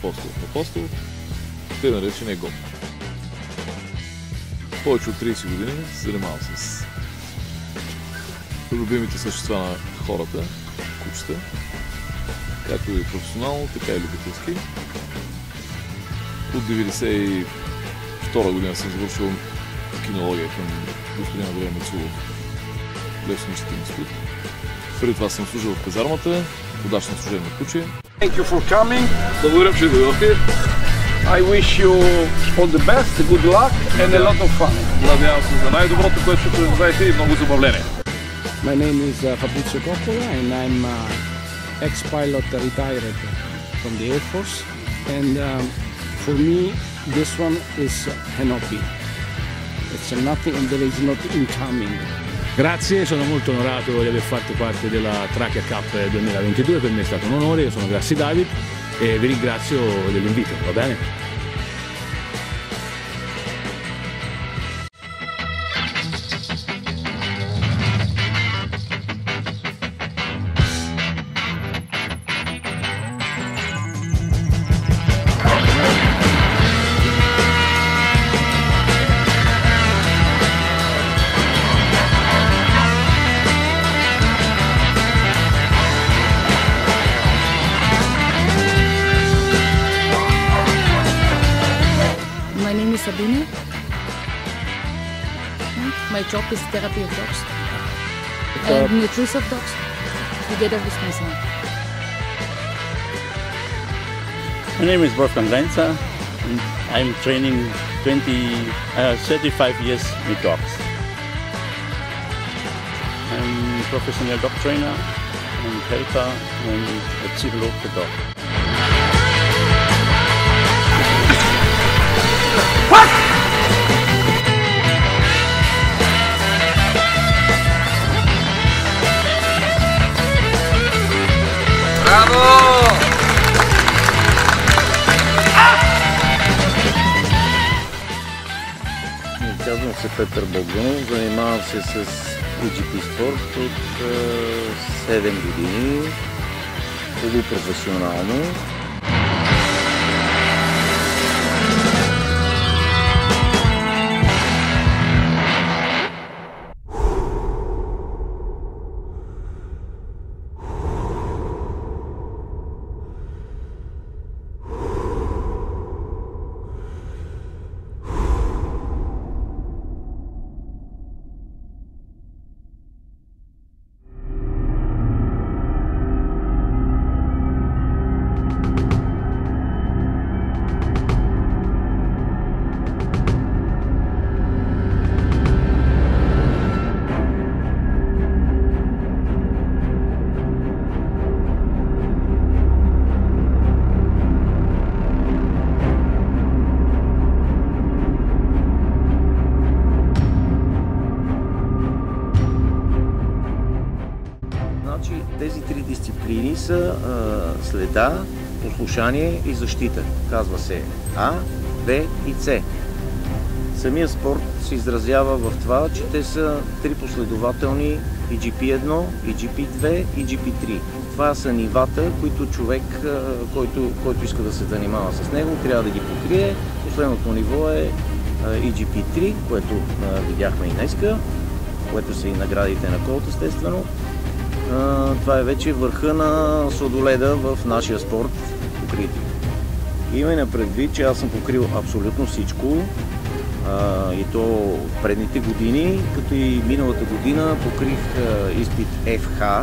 апостол, те наречения ГОП. Повече от 30 години се занимавам с любимите същества на хората, кучета, както и професионално, така и любителски. От 1992 година съм завършил кинология към господин Андрей Мацулов в Леснически институт. Преди това съм служил в казармата, водач на служебно куче. Thank you for coming. Благодаря, че дойдохте. I wish you all the best, good luck and a lot of fun. Надявам се за най-доброто, което ще преживеете и много забавление. My name is Fabrizio Coppola and I'm ex-pilot retired from the Air Force. And for me, this one is an hobby. It's nothing and there is not incoming. Grazie, sono molto onorato di aver fatto parte della Trachea Cup 2022, per me è stato un onore, io sono Grassi David e vi ringrazio dell'invito, va bene? My name is Sabine. My job is therapy of dogs and nutrition of dogs together with my son. My name is Wolfgang Leinzer and I'm training 35 years with dogs. I'm a professional dog trainer and helper and a psychologist for dogs. Казвам се Петър Богданов, занимавам се с EGP спорт от 7 години, полупрофесионално. Тези три дисциплини са следа, послушание и защита. Казва се А, Б и С. Самият спорт се изразява в това, че те са три последователни EGP1, EGP2 и EGP3. Това са нивата, които човек, който иска да се занимава с него, трябва да ги покрие. Последното ниво е EGP3, което видяхме и днеска, което са и наградите на Колт, естествено. Това е вече върха на сладоледа в нашия спорт покритие. Има на предвид, че аз съм покрил абсолютно всичко и то в предните години, като и миналата година покрих изпит FH,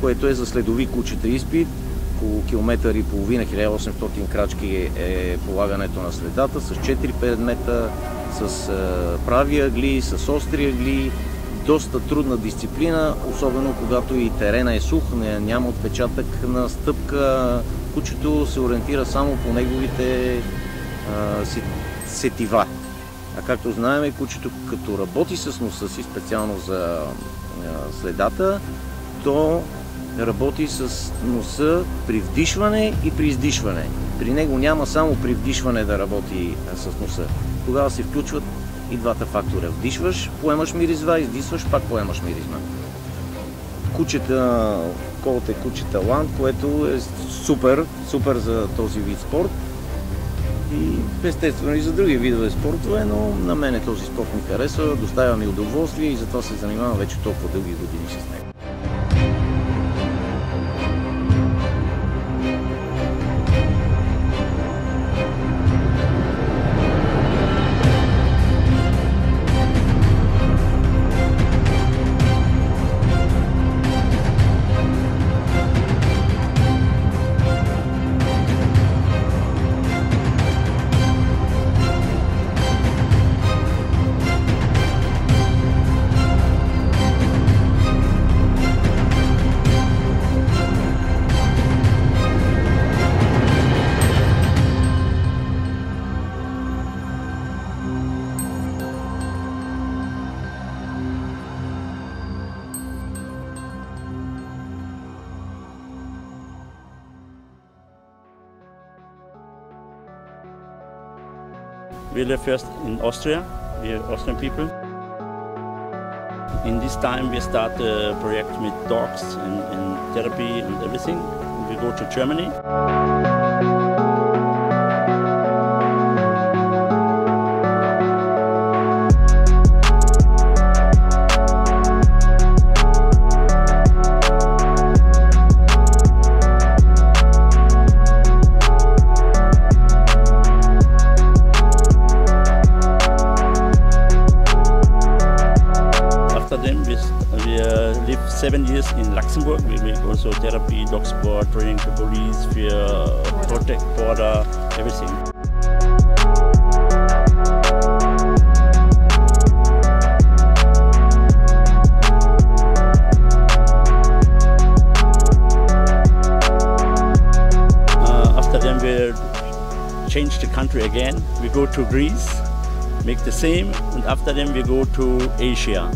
което е за следови кучета изпит. Около километър и половина, 1800 крачки е полагането на следата с 4 предмета, с прави ъгли, с остри ъгли. Доста трудна дисциплина, особено когато и терена е сух, няма отпечатък на стъпка. Кучето се ориентира само по неговите сетива. А както знаем, кучето като работи с носа си, специално за следата, то работи с носа при вдишване и при издишване. При него няма само при вдишване да работи с носа. Тогава се включват и двата фактора. Вдишваш, поемаш миризма, издишваш, пак поемаш миризма. Кучета, Колт е кучета Ланд, което е супер за този вид спорт. И естествено и за други видове спортове, но на мен този спорт ми харесва, доставя ми удоволствие и затова се занимавам вече толкова дълги години с него. We live first in Austria. We are Austrian people. In this time we start the project with dogs and therapy and everything. We go to Germany. We live 7 years in Luxembourg. We make also therapy, dog sport, training the police, we protect border, everything. After then we change the country again. We go to Greece, make the same, and after then we go to Asia.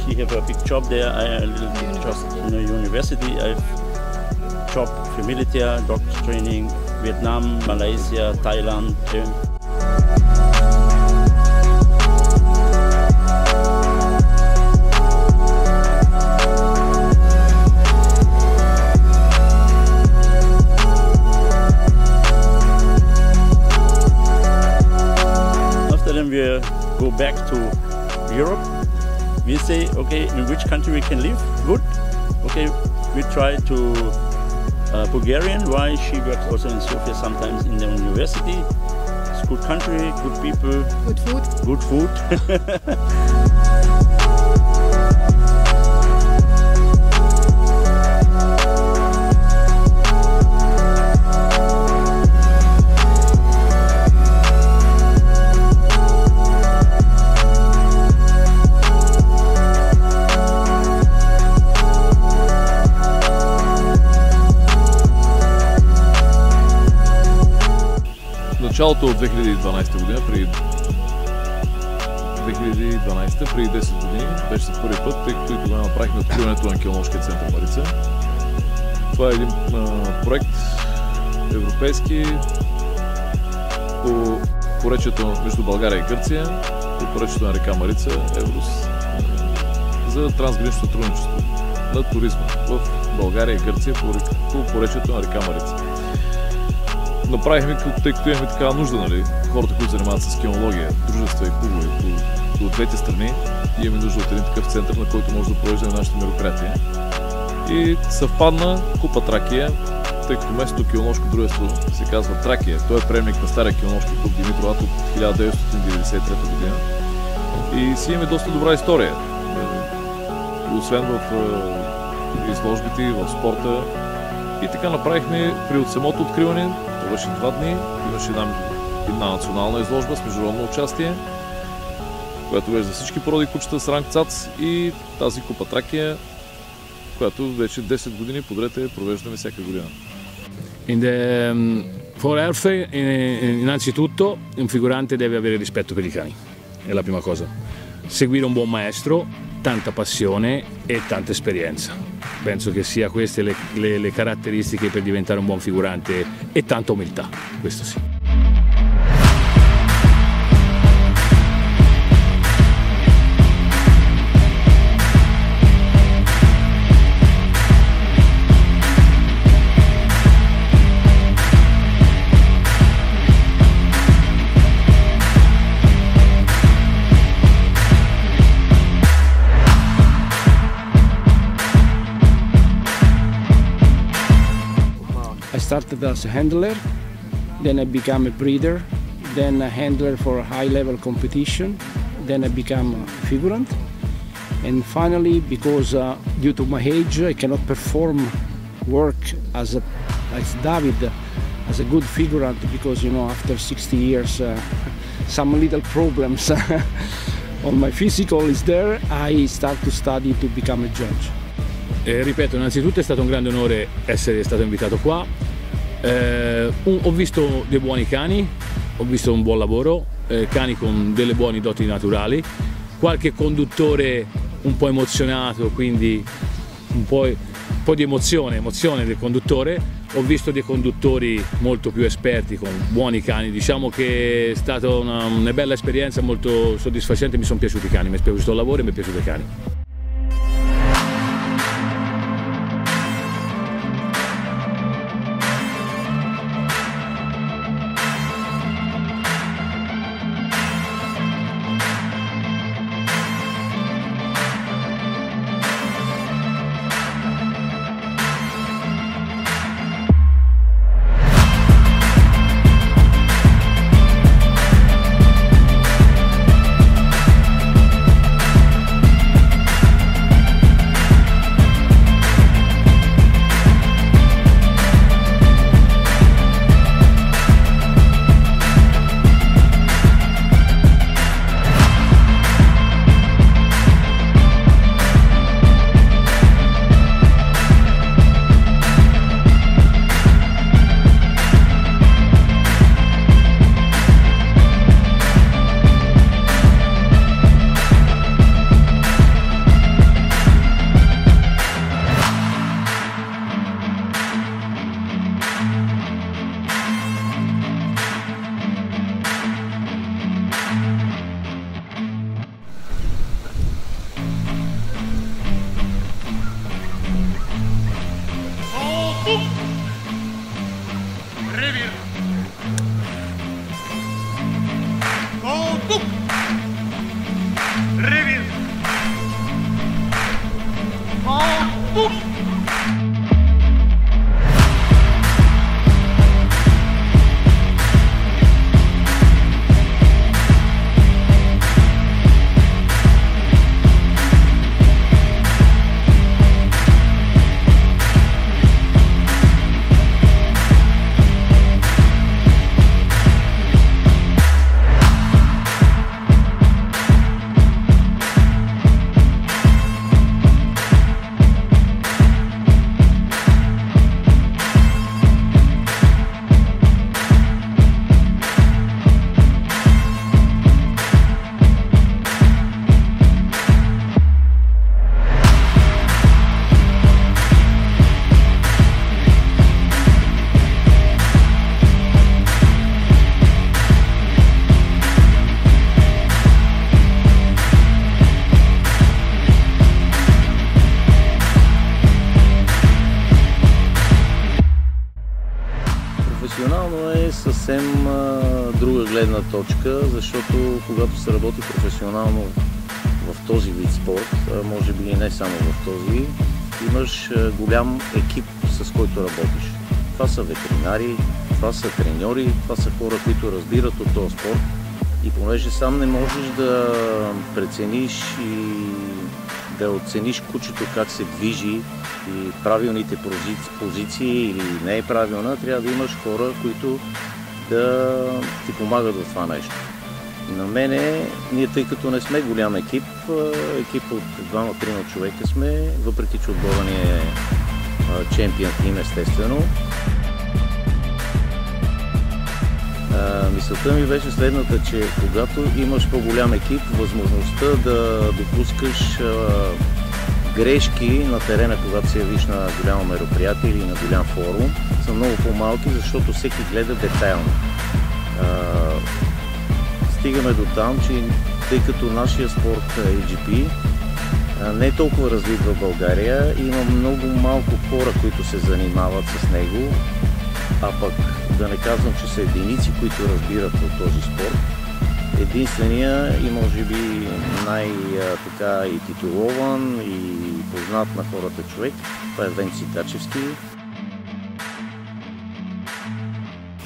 She have a big job there, a little big job in the university. I have job for military, dog training, Vietnam, Malaysia, Thailand. After then we go back to Europe. We say, okay, in which country we can live? Good. Okay, we try to Bulgarian. Why? She works also in Sofia sometimes in the university. It's a good country, good people. Good food. Good food. Началото от 2012 година, преди 10 години, беше за първи път, тъй като и тогава направихме откриването на Киноложкия център Марица. Това е един проект европейски по поречието между България и Гърция, по поречието на река Марица, Еврос, за трансгранично сътрудничество на туризма в България и Гърция по поречието на река Марица. Направихме, тъй като имаме такава нужда, нали, хората, които занимават с кинология, дружества и клубове от двете страни, имаме нужда от един такъв център, на който може да провеждаме нашите мероприятия. И съвпадна Купа Тракия, тъй като местното киноложко дружество се казва Тракия. Той е приемник на стария киноложки клуб Димитроват от 1993 година. И си имаме доста добра история. Освен в изложбите, в спорта. И така направихме при самото откриване. Това беше 2 дни, имаше една национална изложба с международно участие, която беше за всички породи кучета с ранг ЦАЦ, и тази Купа Тракия, която вече 10 години подред провеждаме всяка година. For Elfe, innanzitutto, un figurante deve avere rispetto per i cani, è la prima cosa. Seguire un buon maestro, tanta passione e tanta esperienza. Penso che sia queste le caratteristiche per diventare un buon figurante, e tanta umiltà, questo sì. started as a handler, then I became a breeder, then a handler for a high-level competition, then I became a figurant, and finally, because due to my age, I cannot perform work as David, as a good figurant, because after 60 years, some little problems on my physical is there. I start to study to become a judge. Ripeto, innanzitutto è stato un grande onore essere stato invitato qua. Ho visto dei buoni cani, ho visto un buon lavoro, cani con delle buone doti naturali, qualche conduttore un po' emozionato, quindi un po' di emozione del conduttore. Ho visto dei conduttori molto più esperti con buoni cani. Diciamo che è stata una bella esperienza, molto soddisfacente. Mi sono piaciuti i cani, mi è piaciuto il lavoro e mi è piaciuto i cani. Професионално е съвсем друга гледна точка, защото когато се работи професионално в този вид спорт, може би и не само в този, имаш голям екип, с който работиш. Това са ветеринари, това са треньори, това са хора, които разбират от този спорт. И понеже сам не можеш да прецениш и да оцениш кучето как се движи и правилните позиции или не е правилна, трябва да имаш хора, които да ти помагат в това нещо. И на мене, ние тъй като не сме голям екип от 2-3 човека сме, въпреки че отбора ни е чемпион тим, естествено. Мисълта ми беше следната, че когато имаш по-голям екип, възможността да допускаш грешки на терена, когато се явиш на голямо мероприятие или на голям форум, са много по-малки, защото всеки гледа детайлно. Стигаме до там, че тъй като нашия спорт AGP не е толкова развит в България, има много малко хора, които се занимават с него, а пък да не казвам, че са единици, които разбират от този спорт. Единствения и може би най-така и титулован и познат на хората човек, това е Венци Тачевски.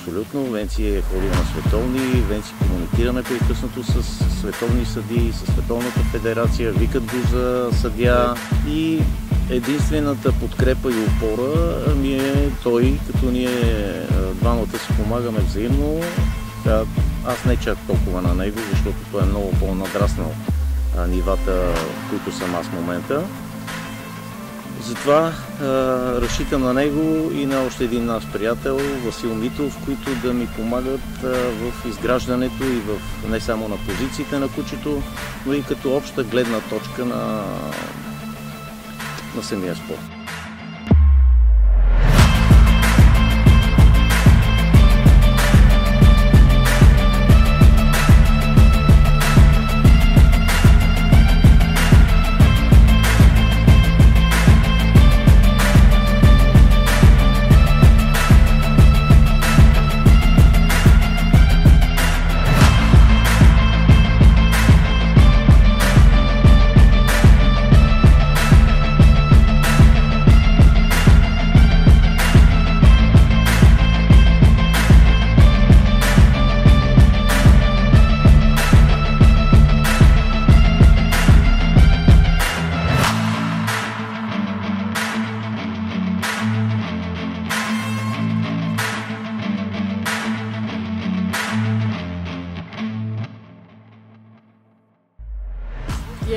Абсолютно. Венци е ходил на световни, Венци комуникира непрекъснато с световни съдии, с Световната федерация, викат го за съдия и единствената подкрепа и опора ми е той, като ние двамата си помагаме взаимно. Аз не чак толкова на него, защото той е много по-надраснал нивата, които съм аз в момента. Затова разчитам на него и на още един наш приятел, Васил Митов, които да ми помагат в изграждането и в не само на позициите на кучето, но и като обща гледна точка на самия спорт.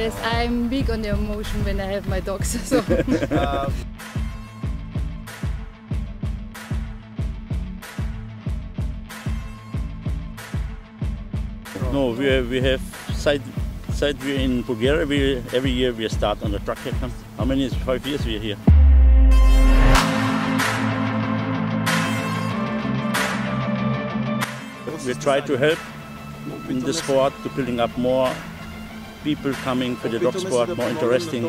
Yes, I'm big on the emotion when I have my dogs. So. No, we have side we in Bulgaria. Every year we start on the truck camp. How many? 5 years we are here. We try to help in the sport to building up more people coming for the dog sport, more interesting.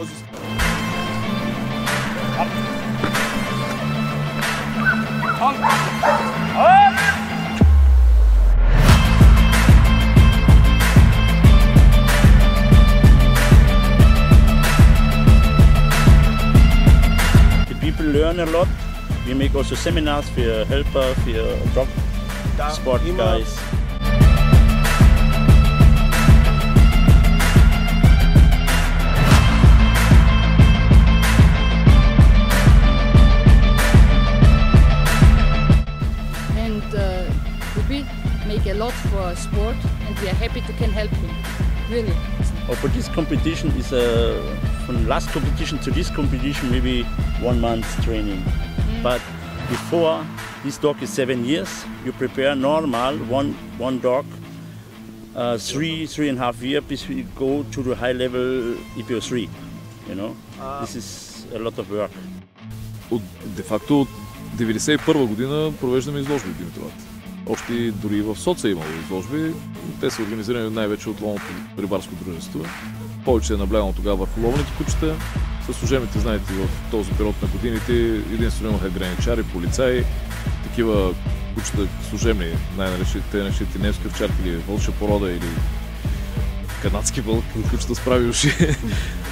The people learn a lot. We make also seminars for helper, for dog sport guys. Make a lot for sport, and we are happy to can help him. Really. Oh, but this competition is from last competition to this competition maybe 1 month's training. But before this dog is 7 years, you prepare normal one dog 3.5 years before you go to the high level EPO3. You know, this is a lot of work. Де-факто от 1991 година провеждаме изложби в Димитровата. Още дори и в Соца имало изложби. Те са организирани най-вече от ловното рибарско дружество. Повече е наблягано тогава върху ловните кучета. Със служебните, знаете, в този период на годините единствено имаха граничари, полицаи, такива кучета служебни, най-наречените немски овчарки или вълча порода или канадски вълк, кучета с прави уши.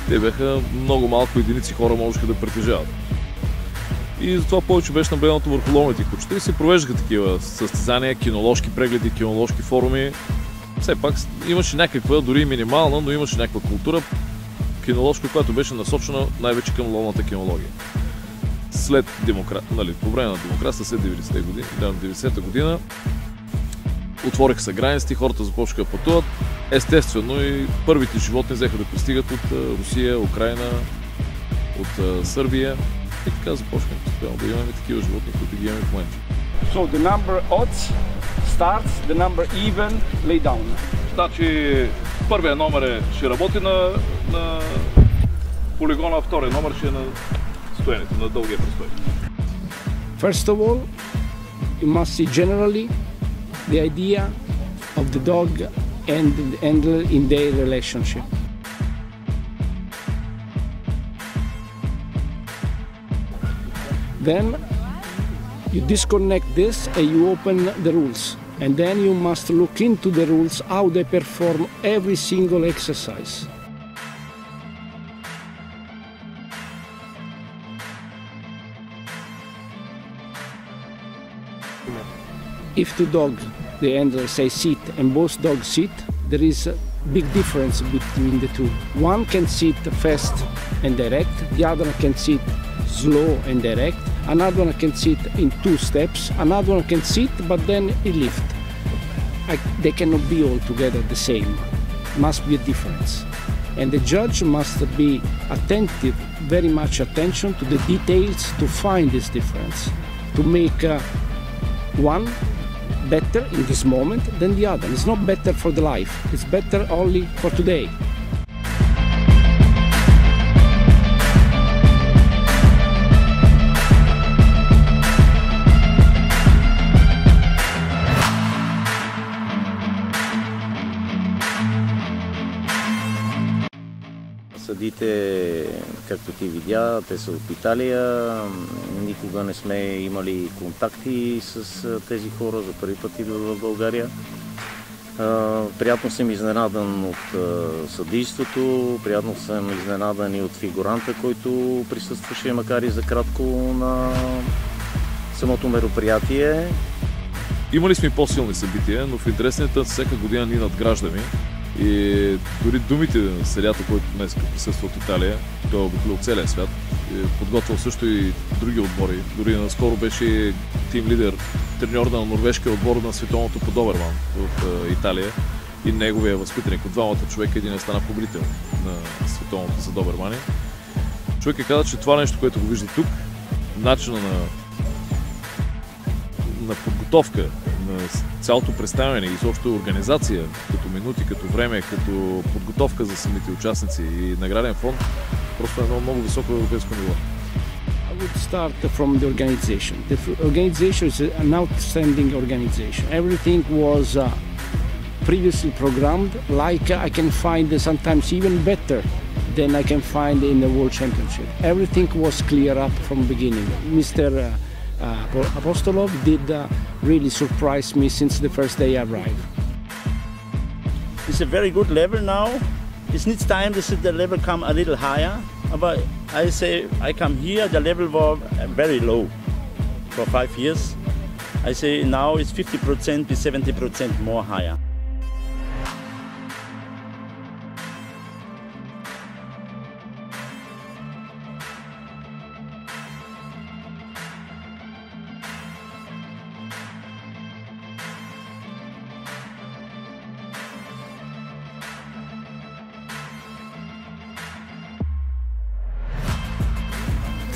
Те бяха много малко единици хора можеха да притежават. И затова повече беше наблегнато върху ловните кучета и се провеждаха такива състезания, киноложки прегледи, киноложки форуми. Все пак имаше някаква, дори минимална, но имаше някаква култура киноложка, която беше насочена най-вече към ловната кинология. След по време на демокрацията, след 90-та година, отвориха се границите, хората започнаха да пътуват. Естествено и първите животни взеха да пристигат от Русия, Украйна, от Сърбия. И така започнахме да имаме такива животни, които ги имаме в момента. So the number odds starts, the number even lay down. Значи първият номер ще работи на полигона, а втория номер ще е на стоенето, на дългия престой. First of all, you must see generally the idea of the dog and the handler in their relationship. Then you disconnect this and you open the rules. And then you must look into the rules, how they perform every single exercise. if two dogs, the handler say sit and both dogs sit, there is a big difference between the two. One can sit fast and direct, the other can sit slow and direct, another one can sit in 2 steps, another one can sit but then he lift. They cannot be all together the same. Must be a difference. And the judge must be attentive, very much attention to the details to find this difference, to make one better in this moment than the other. It's not better for the life, it's better only for today. Съдите, както ти видя, те са от Италия. Никога не сме имали контакти с тези хора, за първи път идват в България. Приятно съм изненадан от съдийството, приятно съм изненадан и от фигуранта, който присъстваше, макар и за кратко, на самото мероприятие. Имали сме по-силни събития, но в интересната всяка година ни надграждаме. И дори думите на съдията, който днес присъства от Италия, той е обиколил целия свят, е подготвил също и други отбори. Дори наскоро беше тим лидер, треньор на норвежкия отбор на световното по добърман в Италия и неговия възпитаник от двамата човека, един стана победител на световното за добърмани. Човек каза, че това нещо, което го вижда тук, начина на подготовка, на цялото представяне и изобщо организация, като минути, като време, като подготовка за самите участници и награден фонд, просто е много високо европейско ниво. I would start from the organization. The organization is an outstanding organization. Everything was previously programmed, like I can find sometimes even better than I can find in the World Championship. Everything was clear up from the beginning. Mr. Apostolov did really surprise me since the first day I arrived. It's a very good level now. It needs time to see the level come a little higher. But I say I come here, the level was very low for 5 years. I say now it's 50% to 70% more higher.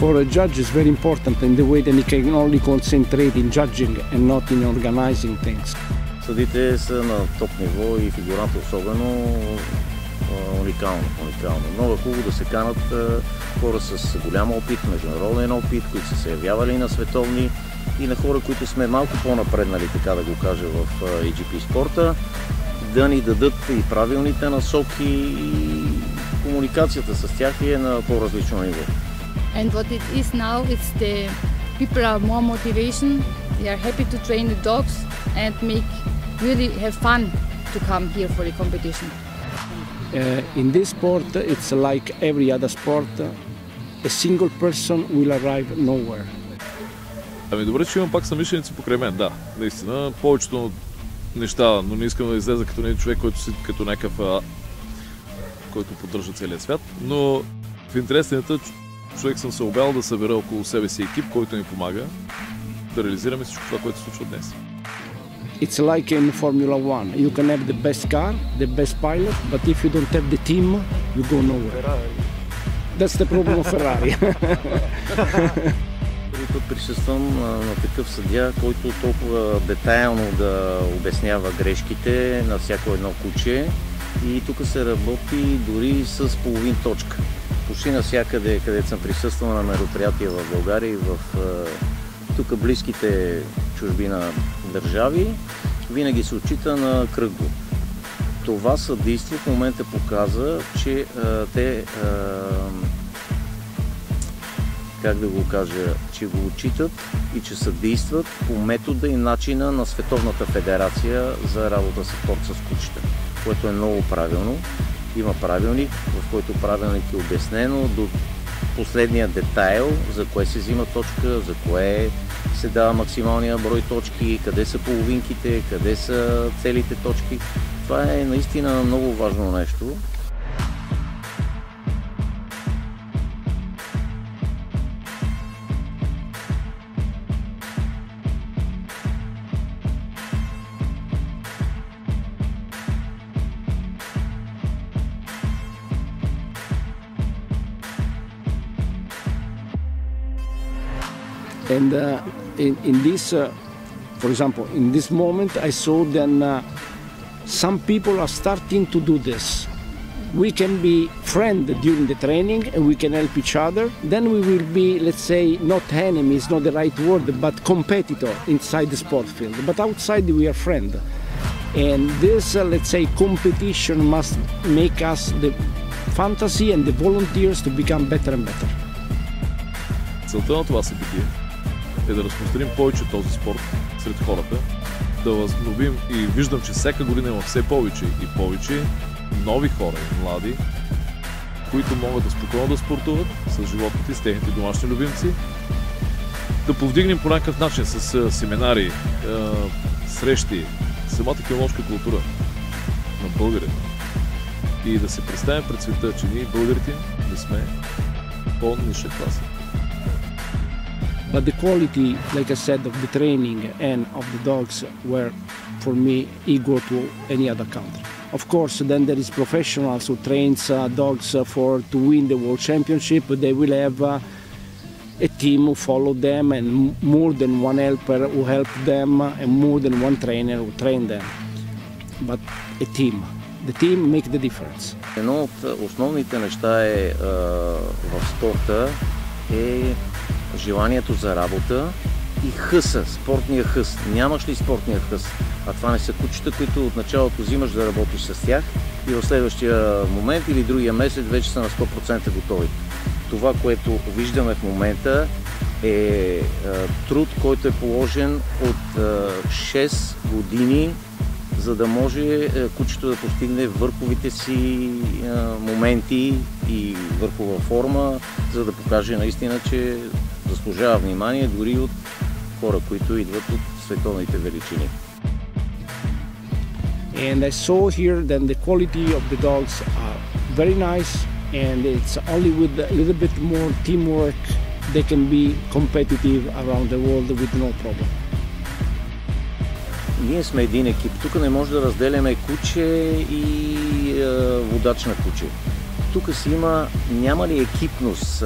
For a judge, it's very important in the way that he can only concentrate in judging and not in organizing things. Съдите са на топ ниво и фигуранта особено уникално. Много хубаво да се канат хора с голям опит, международен опит, които са се явявали на световни и на хора, които сме малко по-напреднали, така да го кажа, в AGP спорта, да ни дадат и правилните насоки и комуникацията с тях е на по-различно ниво. And what it is now, it's the people are more motivation. They are happy to train the dogs and really have fun to come here for the competition. In this sport, it's like every other sport. A single person will arrive nowhere. Ами добре, че имам пак съмишленици покрай мен, да, наистина. Повечето неща, но не искам да излеза като един човек, който си като някакъв, който поддържа целия свят. Но в интересната човек съм се обял да събера около себе си екип, който ни помага да реализираме всичко това, което се случва днес. It's like in Formula 1. You can have the best car, the best pilot, but if you don't have the team, you go nowhere. That's the problem of Ferrari. Първи път присъствам на такъв съдия, който толкова детайлно да обяснява грешките на всяко едно куче. И тук се работи дори с половин точка. Почти навсякъде, където съм присъствал на мероприятия в България и в тук близките чужбина държави, винаги се отчита на кръгло. Това съдийство в момента показа, че те, как да го кажа, че го отчитат и че съдействат по метода и начина на Световната федерация за работа с спорт с кучета, което е много правилно. Има правилник, в който правилник е обяснено до последния детайл, за кое се взима точка, за кое се дава максималния брой точки, къде са половинките, къде са целите точки. Това е наистина много важно нещо. And in this, for example, in this moment, I saw then some people are starting to do this. We can be friends during the training and we can help each other. Then we will be, let's say, not enemies, not the right word, but competitor inside the sport field. But outside we are friends. And this, let's say, competition must make us the fantasy and the volunteers to become better and better. Целта на това събитие е да разпространим повече този спорт сред хората, да възобновим и виждам, че всяка година има все повече и повече нови хора и млади, които могат да спокойно да спортуват с животните, с техните домашни любимци, да повдигнем по някакъв начин с семинари, срещи, самата киноложка култура на българите и да се представим пред света, че ние българите не сме по-ниша класа. But the quality, like I said, of the training and of the dogs were, for me, equal to any other country. Of course, then there is professionals who trains dogs to win the world championship. They will have a team who follow them and more than one helper who help them and more than one trainer who train them. But a team. The team makes the difference. Едно от основните неща в спорта е желанието за работа и хъса, спортния хъс. Нямаш ли спортния хъс? А това не са кучета, които от началото взимаш да работиш с тях и в следващия момент или другия месец вече са на 100% готови. Това, което виждаме в момента е труд, който е положен от 6 години, за да може кучето да постигне върховите си моменти и върхова форма, за да покаже наистина, че заслужава внимание дори от хора, които идват от световните величини. And I saw here that the quality of the dogs are very nice, and it's only with a little bit more teamwork they can be competitive around the world with no problem. Ние сме един екип. Тук не може да разделяме куче и водач на куче. Тук си няма ли екипност,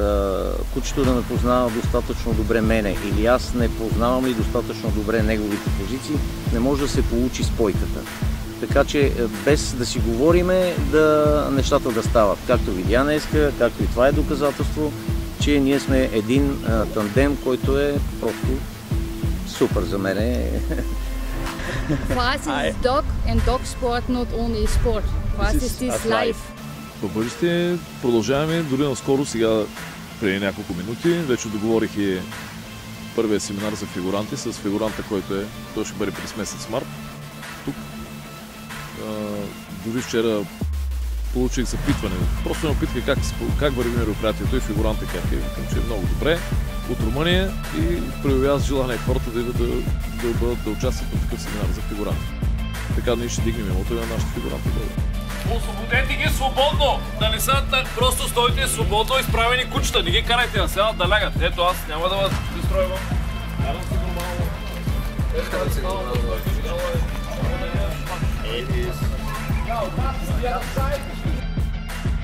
кучето да ме познава достатъчно добре мене или аз не познавам ли достатъчно добре неговите позиции, не може да се получи спойката. Така че без да си говориме, нещата да стават. Както видя днеска, както и това е доказателство, че ние сме един тандем, който е просто супер за мене. For us it's dog and dog sport, not only sport. For us it's this life. В бъдеще продължаваме, дори наскоро, сега преди няколко минути, вече договорих и първия семинар за фигуранти с фигуранта, който той ще бъде през месец март тук. Дори вчера получих запитване, просто ме опитаха как върви мероприятието и фигуранта как е. Викам, че е много добре от Румъния и проявява желание хората да участват в такъв семинар за фигуранти. Така ние ще дигнем името и на нашите фигуранти. Освободете ги свободно! Да не са просто стойте свободно изправени кучета. Не ги карайте да седат да лягат. Ето аз няма да дестройвам. Карам се нормално.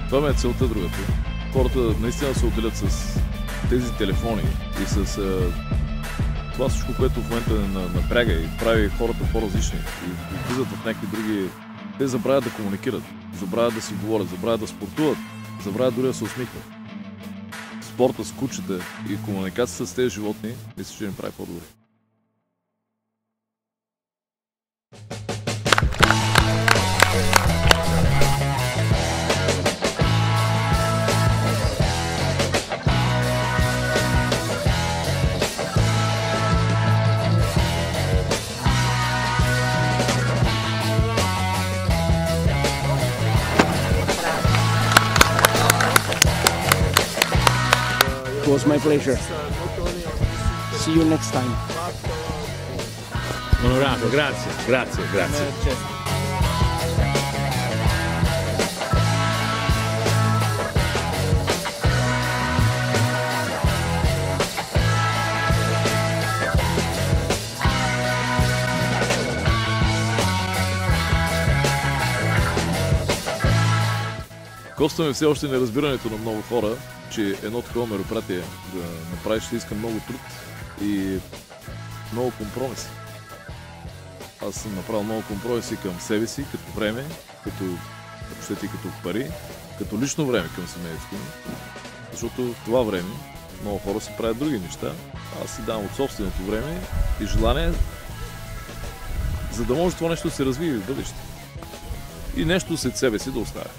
Това ме е целта другата. Хората наистина се отделят с тези телефони и с това всичко, което в момента напряга и прави хората по-различни и влизат в някакви други. Те забравят да комуникират, забравят да си говорят, забравят да спортуват, забравят дори да се усмихват. Спорта с кучета и комуникацията с тези животни, мисля, че ни прави по-добре. It was my pleasure. See you next time. Onorato, grazie, grazie, grazie. Костваме все още неразбирането на много хора, че едно такова мероприятие да направиш ще иска много труд и много компромиси. Аз съм направил много компромиси към себе си, като време, като пари, като лично време към семейството ми. Защото това време много хора си правят други неща. Аз си давам от собственото време и желание, за да може това нещо да се развие в бъдеще. И нещо след себе си да оставя.